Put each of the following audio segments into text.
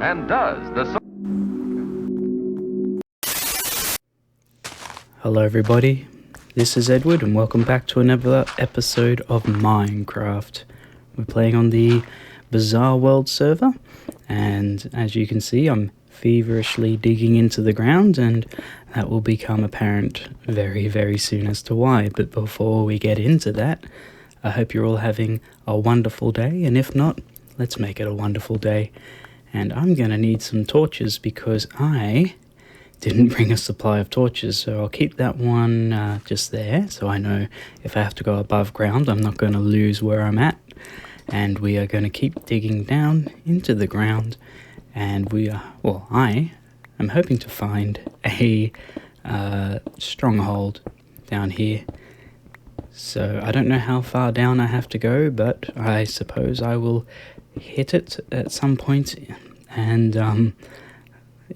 And does the... Hello everybody, this is Edward and welcome back to another episode of Minecraft. We're playing on the Bizarre World server, and as you can see I'm feverishly digging into the ground, and that will become apparent very soon as to why. But before we get into that, I hope you're all having a wonderful day, and if not, let's make it a wonderful day. And I'm gonna need some torches because I didn't bring a supply of torches, so I'll keep that one just there so I know if I have to go above ground I'm not going to lose where I'm at. And we are going to keep digging down into the ground, and I am hoping to find a stronghold down here. So I don't know how far down I have to go, but I suppose I will hit it at some point, and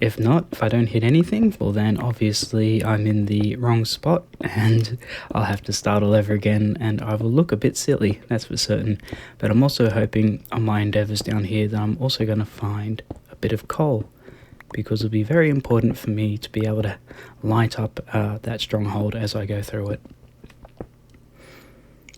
if not, if I don't hit anything, well then obviously I'm in the wrong spot and I'll have to start all over again, and I will look a bit silly, that's for certain. But I'm also hoping on my endeavours down here that I'm also going to find a bit of coal, because it'll be very important for me to be able to light up that stronghold as I go through it.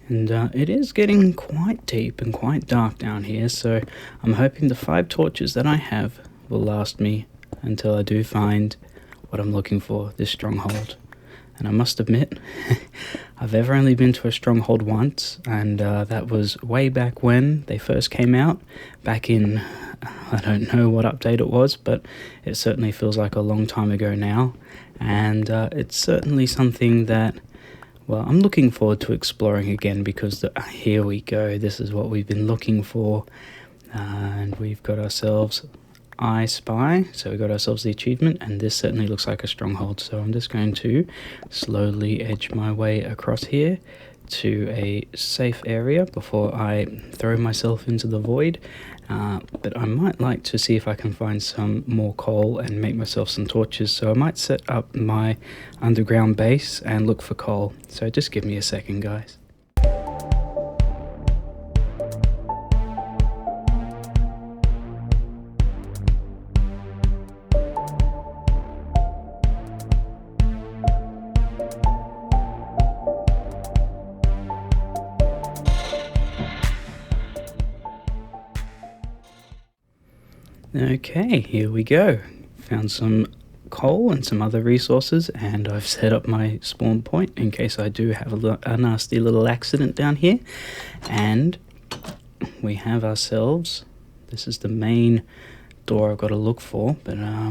And it is getting quite deep and quite dark down here, so I'm hoping the 5 torches that I have will last me until I do find what I'm looking for, this stronghold. And I must admit, I've ever only been to a stronghold once, and that was way back when they first came out, back in, I don't know what update it was, but it certainly feels like a long time ago now. And it's certainly something that, well, I'm looking forward to exploring again, because here we go, this is what we've been looking for. And we've got ourselves I Spy, so we got ourselves the achievement, and this certainly looks like a stronghold. So I'm just going to slowly edge my way across here to a safe area before I throw myself into the void. But I might like to see if I can find some more coal and make myself some torches, so I might set up my underground base and look for coal. So just give me a second, guys. Okay, here we go. Found some coal and some other resources, and I've set up my spawn point in case I do have a nasty little accident down here. And we have ourselves, this is the main door I've got to look for, but I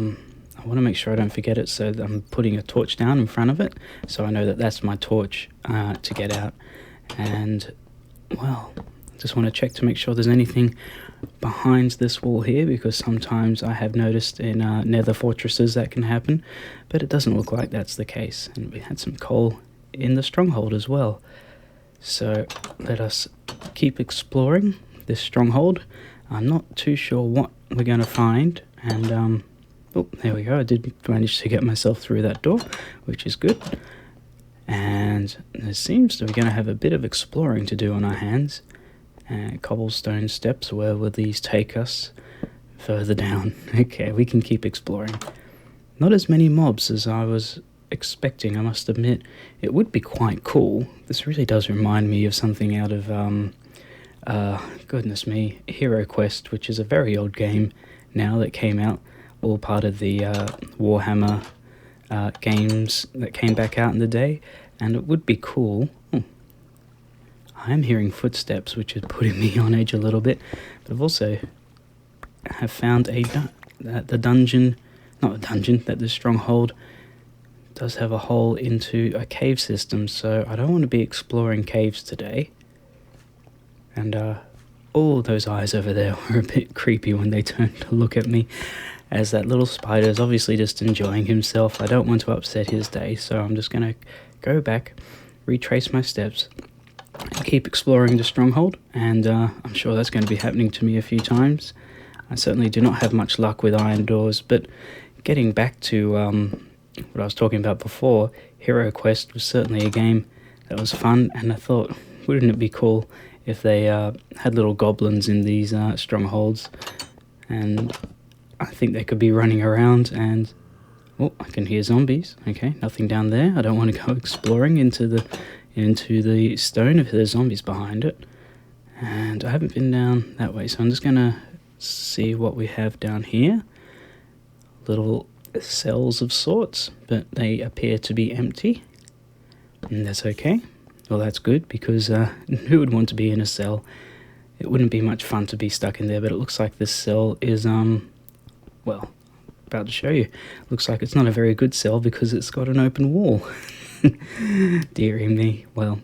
want to make sure I don't forget it, so I'm putting a torch down in front of it so I know that that's my torch to get out. And well, just want to check to make sure there's anything behind this wall here, because sometimes I have noticed in nether fortresses that can happen, but it doesn't look like that's the case. And we had some coal in the stronghold as well, so let us keep exploring this stronghold. I'm not too sure what we're going to find, and oh, there we go, I did manage to get myself through that door, which is good. And there seems to be going to have a bit of exploring to do on our hands. Cobblestone steps, where will these take us? Further down. Okay, we can keep exploring. Not as many mobs as I was expecting, I must admit. It would be quite cool. This really does remind me of something out of, goodness me, Hero Quest, which is a very old game now that came out, all part of the Warhammer games that came back out in the day, and it would be cool. I am hearing footsteps, which is putting me on edge a little bit, but I've also found that the stronghold does have a hole into a cave system, so I don't want to be exploring caves today. And all those eyes over there were a bit creepy when they turned to look at me, as that little spider is obviously just enjoying himself. I don't want to upset his day, so I'm just going to go back, retrace my steps, keep exploring the stronghold, and I'm sure that's going to be happening to me a few times. I certainly do not have much luck with iron doors, but getting back to what I was talking about before, Hero Quest was certainly a game that was fun, and I thought, wouldn't it be cool if they had little goblins in these strongholds, and I think they could be running around and... Oh, I can hear zombies. Okay, nothing down there. I don't want to go exploring into the stone if there's zombies behind it. And I haven't been down that way, so I'm just going to see what we have down here. Little cells of sorts, but they appear to be empty. And that's okay. Well, that's good, because who would want to be in a cell? It wouldn't be much fun to be stuck in there, but it looks like this cell is, well... about to show you. Looks like it's not a very good cell because it's got an open wall. Dearie me. Well,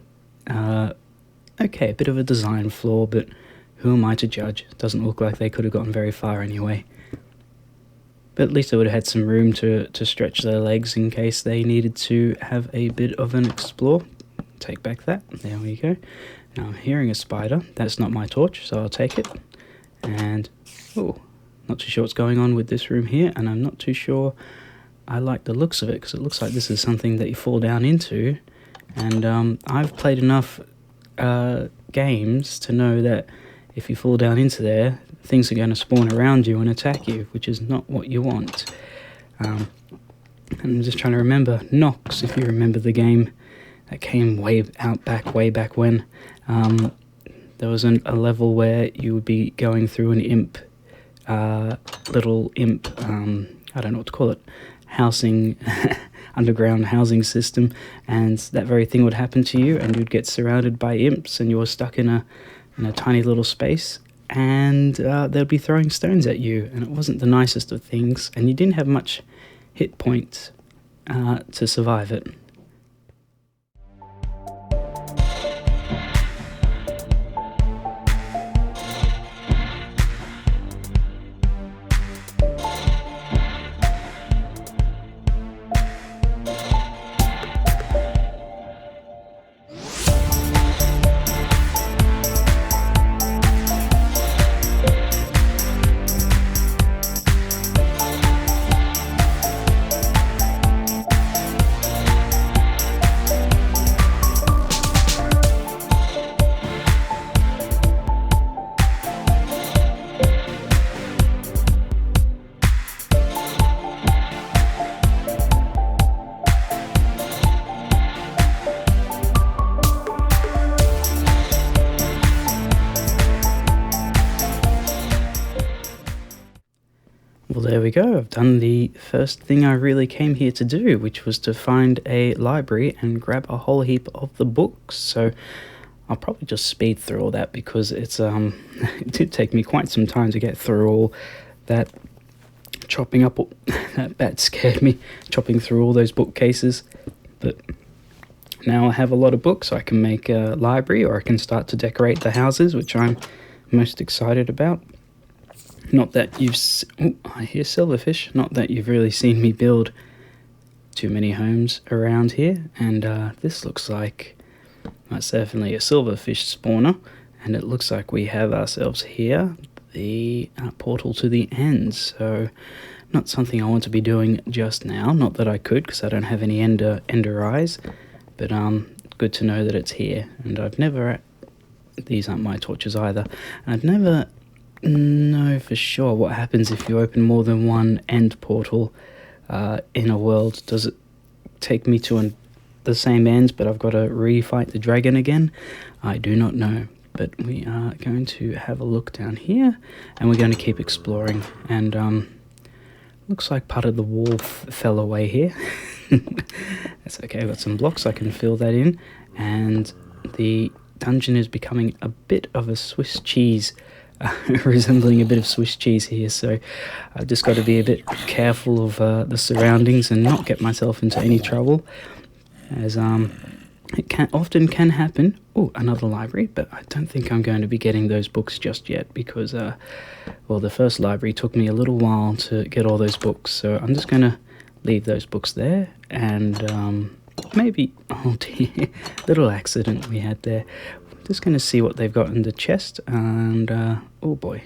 okay, a bit of a design flaw, but who am I to judge? Doesn't look like they could have gotten very far anyway. But at least they would have had some room to stretch their legs in case they needed to have a bit of an explore. Take back that. There we go. Now I'm hearing a spider. That's not my torch, so I'll take it. And, oh, not too sure what's going on with this room here, and I'm not too sure I like the looks of it, because it looks like this is something that you fall down into, and I've played enough games to know that if you fall down into there, things are going to spawn around you and attack you, which is not what you want. And I'm just trying to remember Nox, if you remember the game that came way back when. There was a level where you would be going through an imp, little imp, I don't know what to call it, housing, underground housing system, and that very thing would happen to you, and you'd get surrounded by imps, and you were stuck in a tiny little space, and they'd be throwing stones at you, and it wasn't the nicest of things, and you didn't have much hit points to survive it. Well, there we go. I've done the first thing I really came here to do, which was to find a library and grab a whole heap of the books. So I'll probably just speed through all that, because it's it did take me quite some time to get through all that. Chopping up, that bat scared me, chopping through all those bookcases. But now I have a lot of books. I can make a library, or I can start to decorate the houses, which I'm most excited about. Not that you've... Oh, I hear silverfish. Not that you've really seen me build too many homes around here. And this looks like... That's definitely a silverfish spawner. And it looks like we have ourselves here the portal to the end. So, not something I want to be doing just now. Not that I could, because I don't have any ender eyes. But good to know that it's here. And I've never... These aren't my torches either. I've never... know for sure what happens if you open more than one end portal in a world. Does it take me to the same end, but I've got to re-fight the dragon again? I do not know, but we are going to have a look down here, and we're going to keep exploring. And looks like part of the wall fell away here. That's okay, I've got some blocks, I can fill that in, and the dungeon is becoming a bit of a Swiss cheese, resembling a bit of Swiss cheese here, so I've just got to be a bit careful of the surroundings and not get myself into any trouble, as it often can happen. Oh, another library, but I don't think I'm going to be getting those books just yet, because well, the first library took me a little while to get all those books, so I'm just going to leave those books there, and maybe... Oh dear, little accident we had there. Just going to see what they've got in the chest, and oh boy,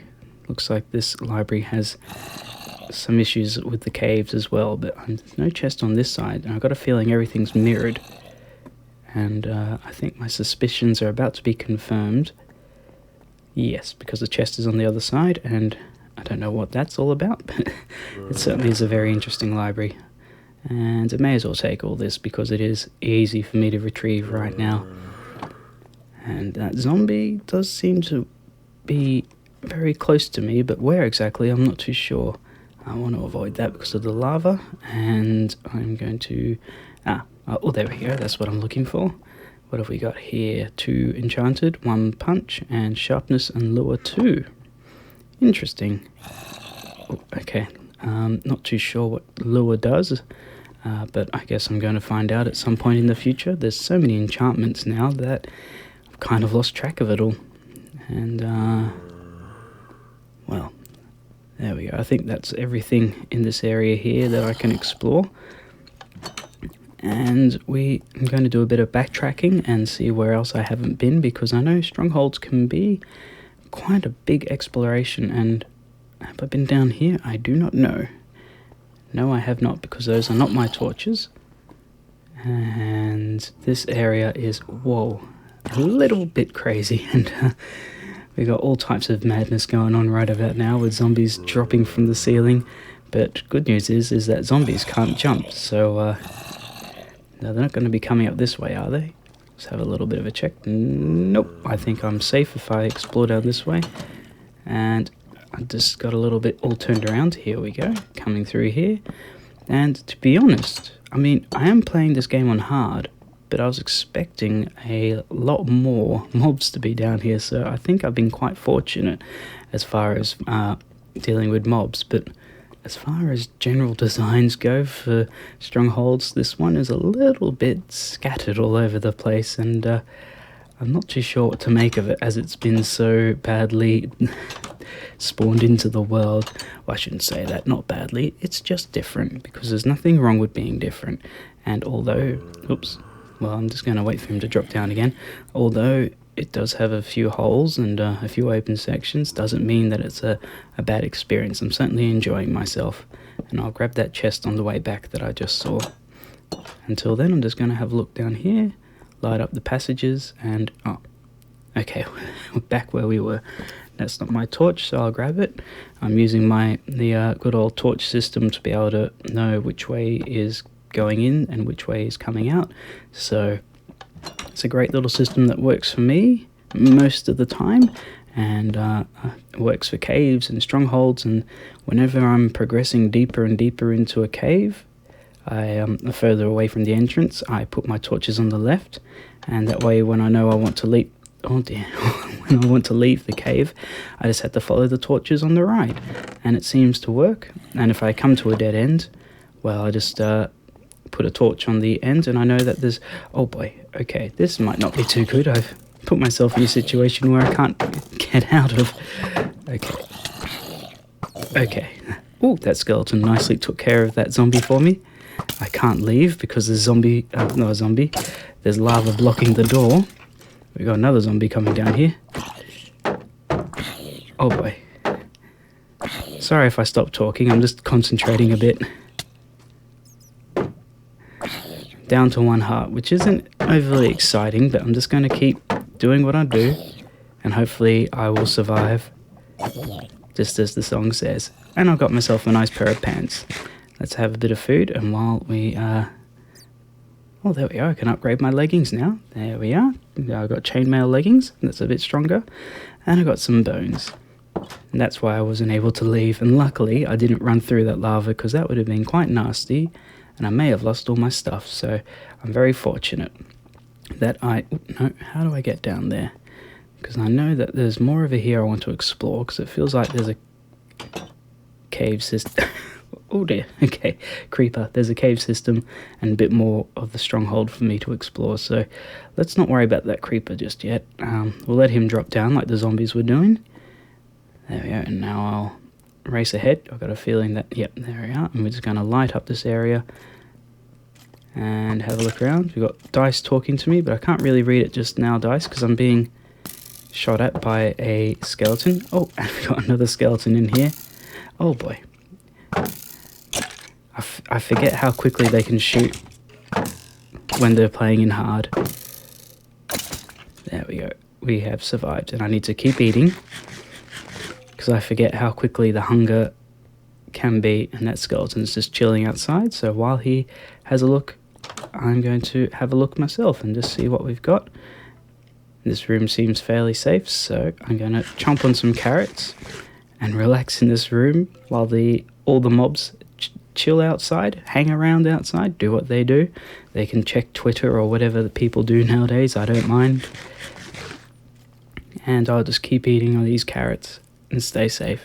looks like this library has some issues with the caves as well, but there's no chest on this side, and I've got a feeling everything's mirrored, and I think my suspicions are about to be confirmed. Yes, because the chest is on the other side, and I don't know what that's all about, but it certainly is a very interesting library. And it may as well take all this because it is easy for me to retrieve right now. And that zombie does seem to be very close to me, but where exactly, I'm not too sure. I want to avoid that because of the lava, and I'm going to... oh, there we go, that's what I'm looking for. What have we got here? 2 enchanted, 1 punch, and sharpness and lure 2. Interesting. Oh, okay, not too sure what lure does, but I guess I'm going to find out at some point in the future. There's so many enchantments now that I've kind of lost track of it all. And, well, there we go. I think that's everything in this area here that I can explore. And I'm going to do a bit of backtracking and see where else I haven't been, because I know strongholds can be quite a big exploration. And have I been down here? I do not know. No, I have not, because those are not my torches. And this area is, whoa, a little bit crazy. And we got all types of madness going on right about now with zombies dropping from the ceiling. But good news is that zombies can't jump, so no, they're not going to be coming up this way, are they? Let's have a little bit of a check. Nope, I think I'm safe if I explore down this way. And I just got a little bit all turned around. Here we go, coming through here. And to be honest, I mean, I am playing this game on hard, but I was expecting a lot more mobs to be down here, so I think I've been quite fortunate as far as dealing with mobs. But as far as general designs go for strongholds, this one is a little bit scattered all over the place, and I'm not too sure what to make of it, as it's been so badly spawned into the world. Well, I shouldn't say that, not badly, it's just different, because there's nothing wrong with being different. And although, oops, well, I'm just going to wait for him to drop down again. Although it does have a few holes and a few open sections, doesn't mean that it's a bad experience. I'm certainly enjoying myself, and I'll grab that chest on the way back that I just saw. Until then, I'm just going to have a look down here, light up the passages, and oh, okay, we're back where we were. That's not my torch, so I'll grab it. I'm using the good old torch system to be able to know which way is going in and which way is coming out. So it's a great little system that works for me most of the time, and works for caves and strongholds. And whenever I'm progressing deeper and deeper into a cave, further away from the entrance, I put my torches on the left, and that way when I know I want to leave, oh dear, when I want to leave the cave, I just have to follow the torches on the right, and it seems to work. And if I come to a dead end, well, I just put a torch on the end, and I know that there's, oh boy, okay, this might not be too good. I've put myself in a situation where I can't get out of. Okay. Oh, that skeleton nicely took care of that zombie for me. I can't leave because there's there's lava blocking the door. We got another zombie coming down here. Oh boy. Sorry if I stop talking, I'm just concentrating a bit. Down to 1 heart, which isn't overly exciting, but I'm just going to keep doing what I do, and hopefully I will survive, just as the song says. And I've got myself a nice pair of pants. Let's have a bit of food, and while we oh, there we are, I can upgrade my leggings now. There we are. I've got chainmail leggings, that's a bit stronger, and I got some bones. And that's why I wasn't able to leave, and luckily I didn't run through that lava, because that would have been quite nasty, and I may have lost all my stuff. So I'm very fortunate that no, how do I get down there? Because I know that there's more over here I want to explore, because it feels like there's a cave system. Oh dear, okay, creeper. There's a cave system and a bit more of the stronghold for me to explore, so let's not worry about that creeper just yet. We'll let him drop down like the zombies were doing. There we go, and now I'll race ahead. I've got a feeling that, yep, there we are, and we're just going to light up this area and have a look around. We've got dice talking to me, but I can't really read it just now, dice, because I'm being shot at by a skeleton. Oh, and we've got another skeleton in here. Oh boy. I forget how quickly they can shoot when they're playing in hard. There we go. we have survived, and I need to keep eating because I forget how quickly the hunger can be, and that skeleton's just chilling outside. So while he has a look, I'm going to have a look myself and just see what we've got. This room seems fairly safe, so I'm going to chomp on some carrots and relax in this room while all the mobs chill outside, hang around outside, do what they do. They can check Twitter or whatever the people do nowadays, I don't mind. And I'll just keep eating all these carrots and stay safe.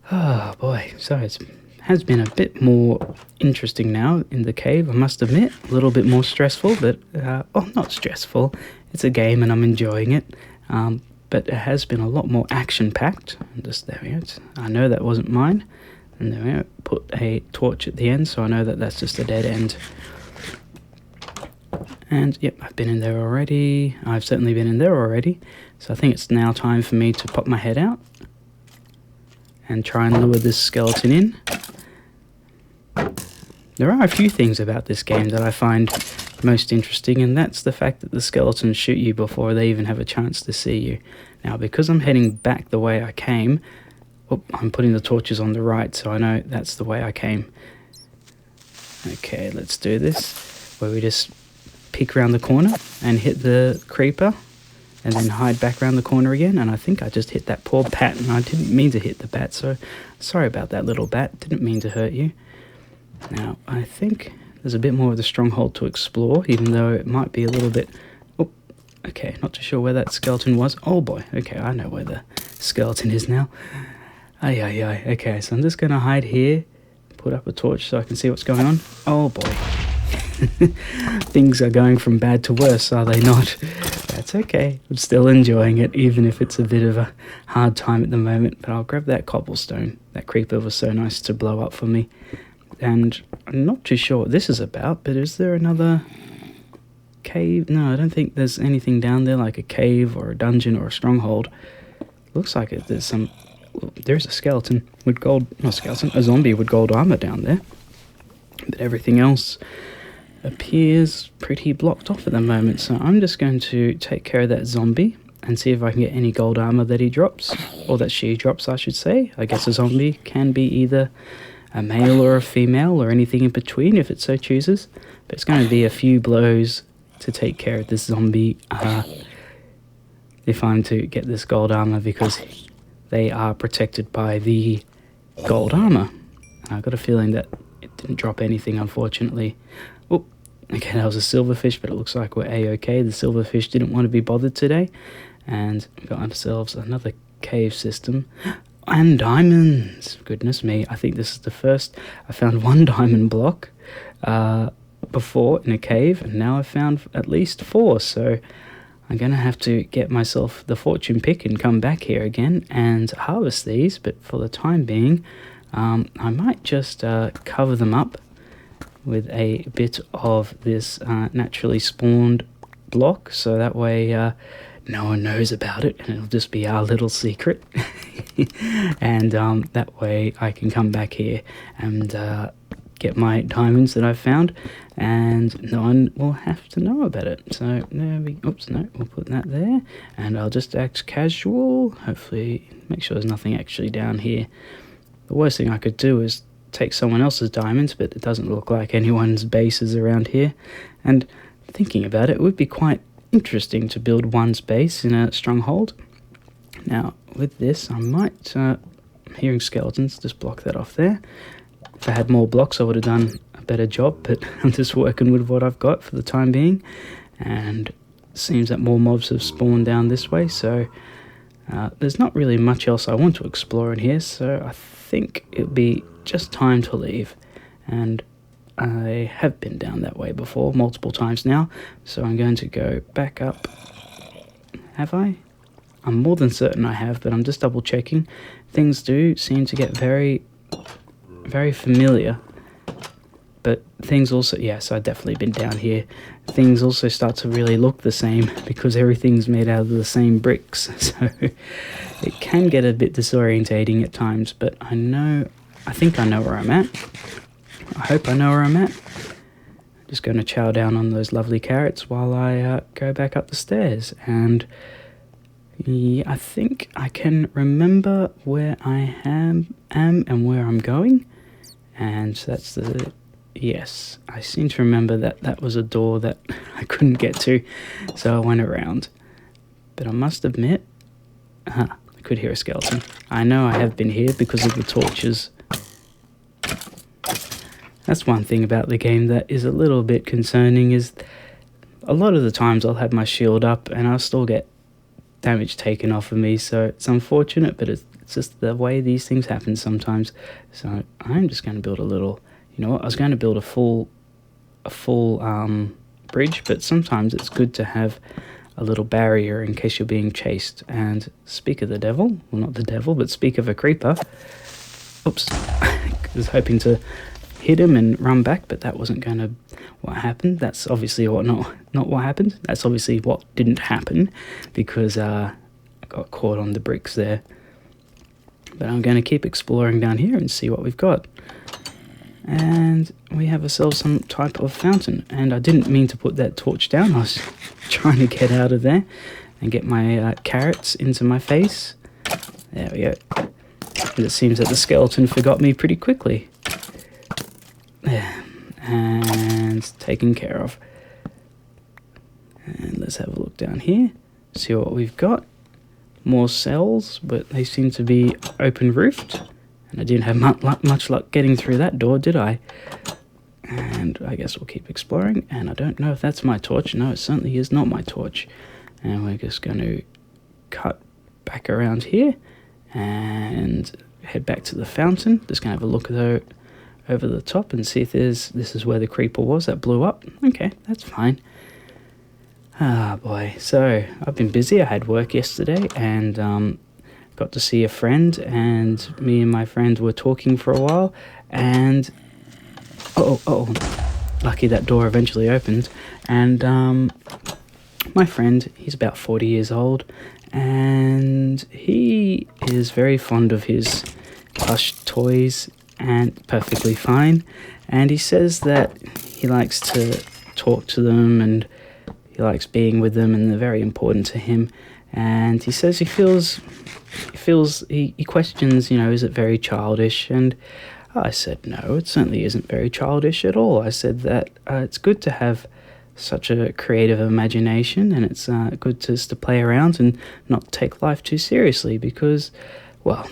Oh boy, so it has been a bit more interesting now in the cave, I must admit. A little bit more stressful, but, not stressful. It's a game and I'm enjoying it. But it has been a lot more action-packed. There we go. I know that wasn't mine. And there we go. Put a torch at the end, so I know that that's just a dead end. And yep, I've been in there already. I've certainly been in there already. So I think it's now time for me to pop my head out and try and lure this skeleton in. There are a few things about this game that I find most interesting, and that's the fact that the skeletons shoot you before they even have a chance to see you. Now, because I'm heading back the way I came, I'm putting the torches on the right, so I know that's the way I came. Okay, let's do this, where we just peek around the corner and hit the creeper, and then hide back around the corner again. And I think I just hit that poor bat, and I didn't mean to hit the bat, so sorry about that, little bat. Didn't mean to hurt you. Now, I think there's a bit more of the stronghold to explore, even though it might be a little bit... Oh, okay, not too sure where that skeleton was. Oh boy, okay, I know where the skeleton is now. Ay. Okay, so I'm just going to hide here, put up a torch so I can see what's going on. Oh boy. Things are going from bad to worse, are they not? That's okay. I'm still enjoying it, even if it's a bit of a hard time at the moment. But I'll grab that cobblestone. That creeper was so nice to blow up for me. And I'm not too sure what this is about, but is there another cave? No, I don't think there's anything down there like a cave or a dungeon or a stronghold. Looks like there's some... There's a skeleton with gold... Not a skeleton, a zombie with gold armor down there. But everything else appears pretty blocked off at the moment, so I'm just going to take care of that zombie and see if I can get any gold armor that he drops, or that she drops, I should say. I guess a zombie can be either a male or a female or anything in between if it so chooses, but it's going to be a few blows to take care of this zombie if I'm to get this gold armor, because they are protected by the gold armor. I've got a feeling that it didn't drop anything, unfortunately. Oh, okay, that was a silverfish, but it looks like we're A-okay. The silverfish didn't want to be bothered today, and we got ourselves another cave system. And diamonds! Goodness me, I think this is the first. I found one diamond block before in a cave, and now I've found at least 4, so I'm going to have to get myself the fortune pick and come back here again and harvest these, but for the time being, I might just cover them up with a bit of this naturally spawned block, so that way no one knows about it, and it'll just be our little secret. And that way I can come back here and get my diamonds that I've found, and no one will have to know about it. So there we... Oops, no, we'll put that there, and I'll just act casual. Hopefully make sure there's nothing actually down here. The worst thing I could do is take someone else's diamonds, but it doesn't look like anyone's base is around here. And thinking about it, it would be quite interesting to build one's base in a stronghold. Now, with this, I might... hearing skeletons, just block that off there. If I had more blocks, I would have done a better job, but I'm just working with what I've got for the time being. And it seems that more mobs have spawned down this way, so there's not really much else I want to explore in here, so I think it'll be just time to leave. And I have been down that way before, multiple times now, so I'm going to go back up. Have I? I'm more than certain I have, but I'm just double checking. Things do seem to get very familiar, but things also... Yes, I've definitely been down here. Things also start to really look the same because everything's made out of the same bricks, so it can get a bit disorientating at times, but I think I know where I'm at. I hope I know where I'm at. just going to chow down on those lovely carrots while I go back up the stairs. And yeah, I think I can remember where I am and where I'm going. And that's the... Yes, I seem to remember that that was a door that I couldn't get to, so I went around. But I must admit... I could hear a skeleton. I know I have been here because of the torches. That's one thing about the game that is a little bit concerning, is a lot of the times I'll have my shield up and I'll still get damage taken off of me, so it's unfortunate, but it's just the way these things happen sometimes. So I'm just going to build a little... You know what, I was going to build a full bridge, but sometimes it's good to have a little barrier in case you're being chased. And speak of the devil, well, not the devil, but speak of a creeper. Oops, I was hoping to hit him and run back, but that wasn't going to what happened. That's obviously what not what happened. That's obviously what didn't happen, because I got caught on the bricks there. But I'm going to keep exploring down here and see what we've got. And we have ourselves some type of fountain. And I didn't mean to put that torch down. I was trying to get out of there and get my carrots into my face. There we go. But it seems that the skeleton forgot me pretty quickly. There. And taken care of. And let's have a look down here. See what we've got. More cells, but they seem to be open roofed. And I didn't have much luck getting through that door, did I? And I guess we'll keep exploring. And I don't know if that's my torch. No, it certainly is not my torch. And we're just going to cut back around here and head back to the fountain. Just going to have a look though over the top and see if this is where the creeper was that blew up. Okay, that's fine. Ah, boy. So I've been busy. I had work yesterday and got to see a friend, and me and my friend were talking for a while, and lucky that door eventually opened. And my friend, he's about 40 years old, and he is very fond of his plush toys, and perfectly fine. And he says that he likes to talk to them and he likes being with them, and they're very important to him. And he says he questions, you know, is it very childish? And I said, no, it certainly isn't very childish at all. I said that it's good to have such a creative imagination, and it's good just to play around and not take life too seriously, because, well,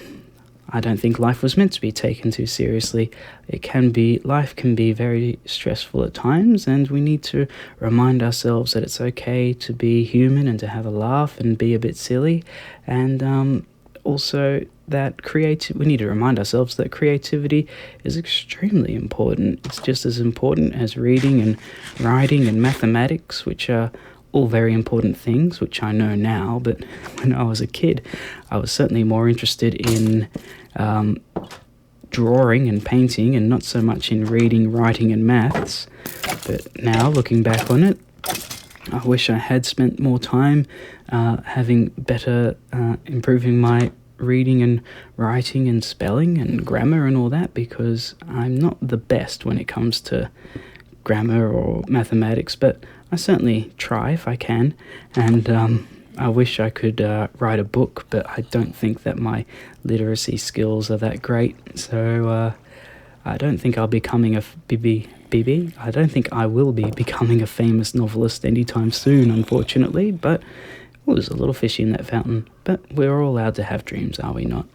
I don't think life was meant to be taken too seriously. Life can be very stressful at times, and we need to remind ourselves that it's okay to be human and to have a laugh and be a bit silly. And also that we need to remind ourselves that creativity is extremely important. It's just as important as reading and writing and mathematics, which are all very important things, which I know now, but when I was a kid, I was certainly more interested in drawing and painting, and not so much in reading, writing, and maths. But now, looking back on it, I wish I had spent more time having better, improving my reading and writing and spelling and grammar and all that, because I'm not the best when it comes to grammar or mathematics, but I certainly try if I can. And I wish I could write a book, but I don't think that my literacy skills are that great. So I don't think I'll be becoming I don't think I will be becoming a famous novelist anytime soon, unfortunately. But there's a little fish in that fountain. But we're all allowed to have dreams, are we not?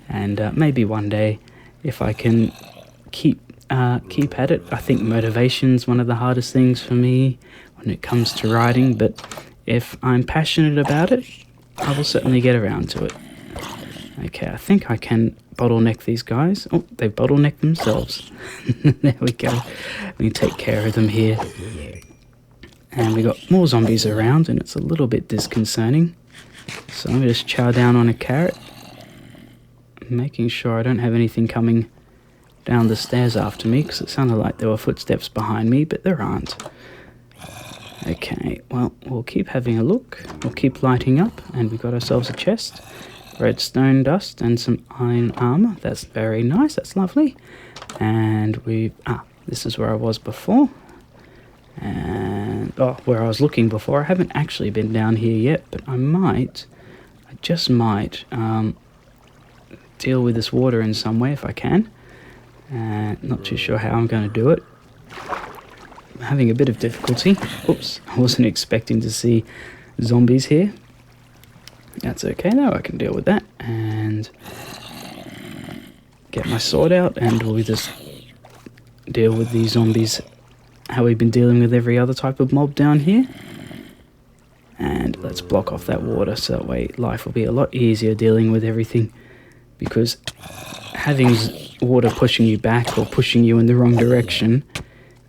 And maybe one day, if I can keep at it. I think motivation's one of the hardest things for me when it comes to writing, but if I'm passionate about it, I will certainly get around to it. Okay, I think I can bottleneck these guys. Oh, they bottleneck themselves. There we go. We take care of them here. And we got more zombies around, and it's a little bit disconcerting. So let me just chow down on a carrot, making sure I don't have anything coming down the stairs after me, because it sounded like there were footsteps behind me, but there aren't. Okay, well, we'll keep having a look. We'll keep lighting up, and we've got ourselves a chest. Redstone dust and some iron armor. That's very nice. That's lovely. And this is where I was before. And where I was looking before, I haven't actually been down here yet, but I just might deal with this water in some way if I can. Not too sure how I'm going to do it. I'm having a bit of difficulty. Oops, I wasn't expecting to see zombies here. That's okay though, I can deal with that. And get my sword out, and we'll just deal with these zombies how we've been dealing with every other type of mob down here. And let's block off that water, so that way life will be a lot easier dealing with everything, because having water pushing you back or pushing you in the wrong direction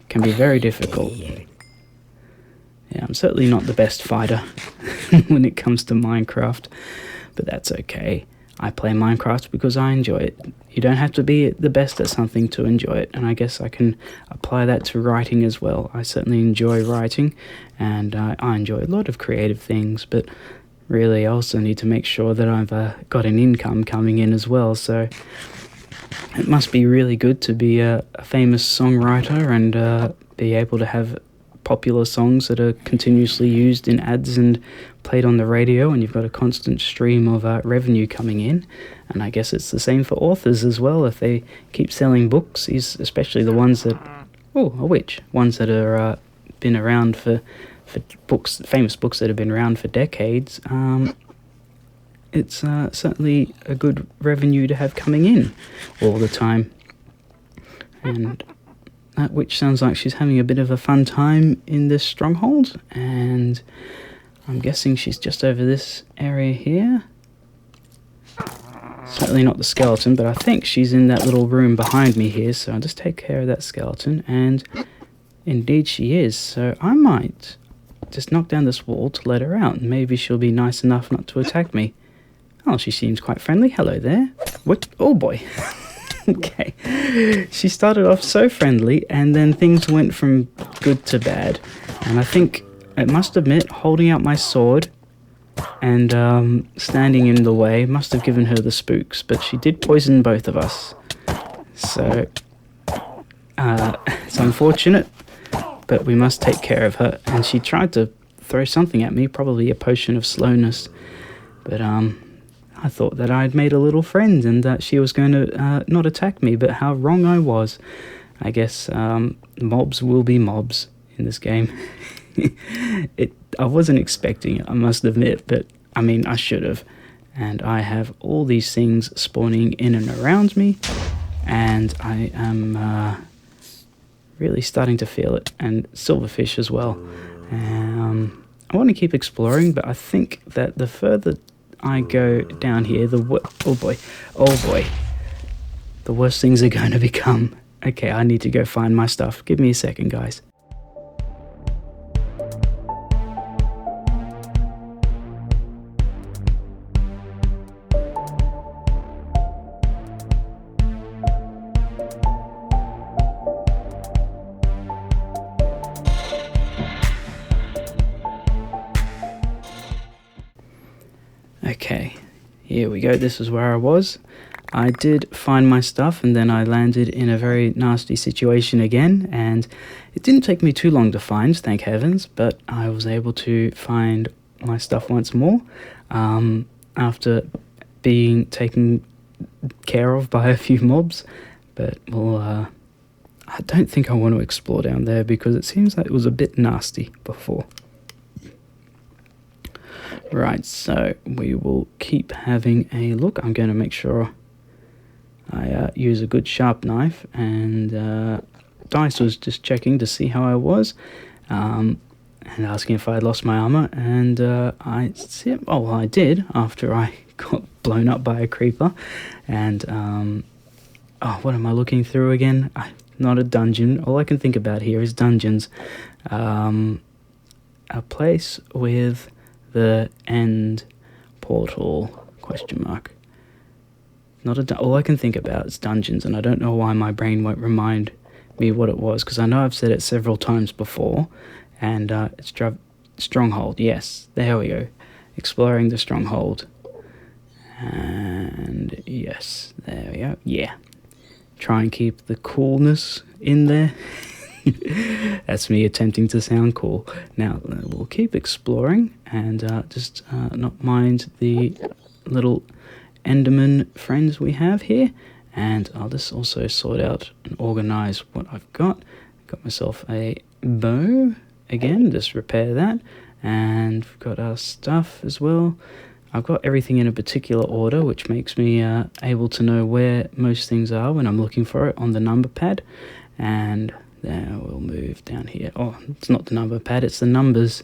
can be very difficult. Yeah, I'm certainly not the best fighter when it comes to Minecraft, but that's okay. I play Minecraft because I enjoy it. You don't have to be the best at something to enjoy it, and I guess I can apply that to writing as well. I certainly enjoy writing, and I enjoy a lot of creative things, but really I also need to make sure that I've got an income coming in as well, so it must be really good to be a famous songwriter and be able to have popular songs that are continuously used in ads and played on the radio, and you've got a constant stream of revenue coming in. And I guess it's the same for authors as well. If they keep selling books, especially the ones that ones that are been around for books, famous books that have been around for decades, it's certainly a good revenue to have coming in all the time. And that witch sounds like she's having a bit of a fun time in this stronghold, and I'm guessing she's just over this area here. Certainly not the skeleton, but I think she's in that little room behind me here, so I'll just take care of that skeleton, and indeed she is. So I might just knock down this wall to let her out, and maybe she'll be nice enough not to attack me. Oh, she seems quite friendly. Hello there. What? Oh boy. Okay. She started off so friendly, and then things went from good to bad. And I think, I must admit, holding out my sword and standing in the way must have given her the spooks, but she did poison both of us. So, it's unfortunate, but we must take care of her. And she tried to throw something at me, probably a potion of slowness, but I thought that I'd made a little friend and that she was going to not attack me, but how wrong I was. I guess mobs will be mobs in this game. I wasn't expecting it, I must admit, but I mean, I should have. And I have all these things spawning in and around me, and I am really starting to feel it. And silverfish as well. I want to keep exploring, but I think that the further I go down here, oh boy, the worse things are going to become. Okay, I need to go find my stuff. Give me a second, guys. Okay, here we go. This is where I was. I did find my stuff, and then I landed in a very nasty situation again, and it didn't take me too long to find, thank heavens, but I was able to find my stuff once more after being taken care of by a few mobs. But well, I don't think I want to explore down there because it seems like it was a bit nasty before. Right, so we will keep having a look. I'm going to make sure I use a good sharp knife, and Dice was just checking to see how I was, and asking if I had lost my armor, and I did after I got blown up by a creeper. And what am I looking through again? Not a dungeon. All I can think about here is dungeons. A place with the end portal, question mark. All I can think about is dungeons, and I don't know why my brain won't remind me what it was, because I know I've said it several times before, and it's Stronghold. Yes, there we go. Exploring the Stronghold. And yes, there we go. Yeah. Try and keep the coolness in there. That's me attempting to sound cool. Now, we'll keep exploring and just not mind the little Enderman friends we have here. And I'll just also sort out and organize what I've got. Got myself a bow. Again, just repair that. And we've got our stuff as well. I've got everything in a particular order, which makes me able to know where most things are when I'm looking for it on the number pad. And then we'll move down here. Oh, it's not the number pad, it's the numbers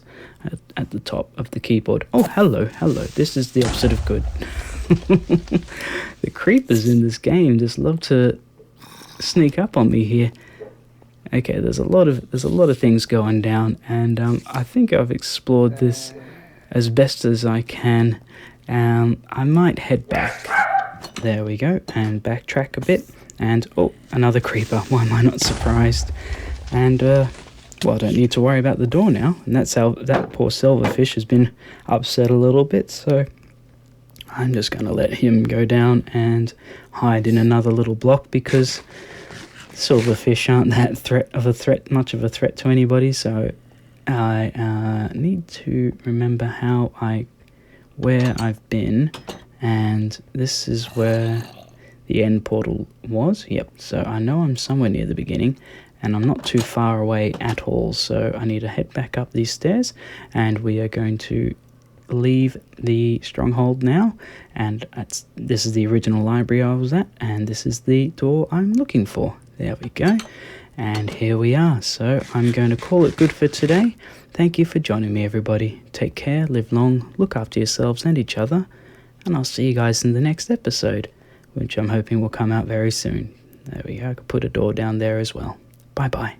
at the top of the keyboard. Oh, hello. This is the opposite of good. The creepers in this game just love to sneak up on me here. Okay, there's a lot of things going down, and I think I've explored this as best as I can. I might head back. There we go, and backtrack a bit. And oh, another creeper. Why am I not surprised? And well, I don't need to worry about the door now. And that's how that poor silverfish has been upset a little bit. So I'm just going to let him go down and hide in another little block, because silverfish aren't that much of a threat to anybody. So I need to remember where I've been, and this is where the end portal was. Yep, so I know I'm somewhere near the beginning, and I'm not too far away at all. So I need to head back up these stairs, and we are going to leave the stronghold now. And this is the original library I was at, and this is the door I'm looking for. There we go, and here we are. So I'm going to call it good for today. Thank you for joining me, everybody. Take care, live long, look after yourselves and each other, and I'll see you guys in the next episode, which I'm hoping will come out very soon. There we go. I could put a door down there as well. Bye bye.